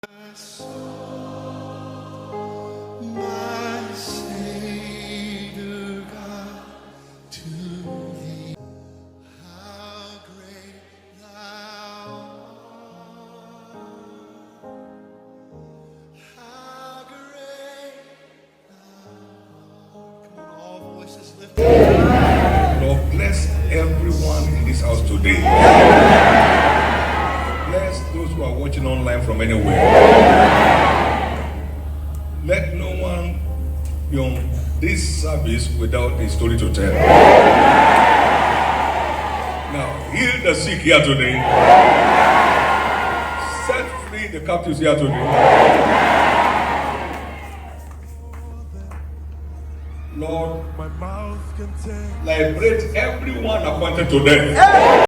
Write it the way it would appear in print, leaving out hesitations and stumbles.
My Savior God, to thee, how great thou art, how great thou art. Come on, all voices lifted. Lord, bless everyone in this house today. Bless those who are watching online from anywhere. Let no one be on this service without a story to tell. Now, heal the sick here today. Set free the captives here today. Lord, liberate everyone appointed to them.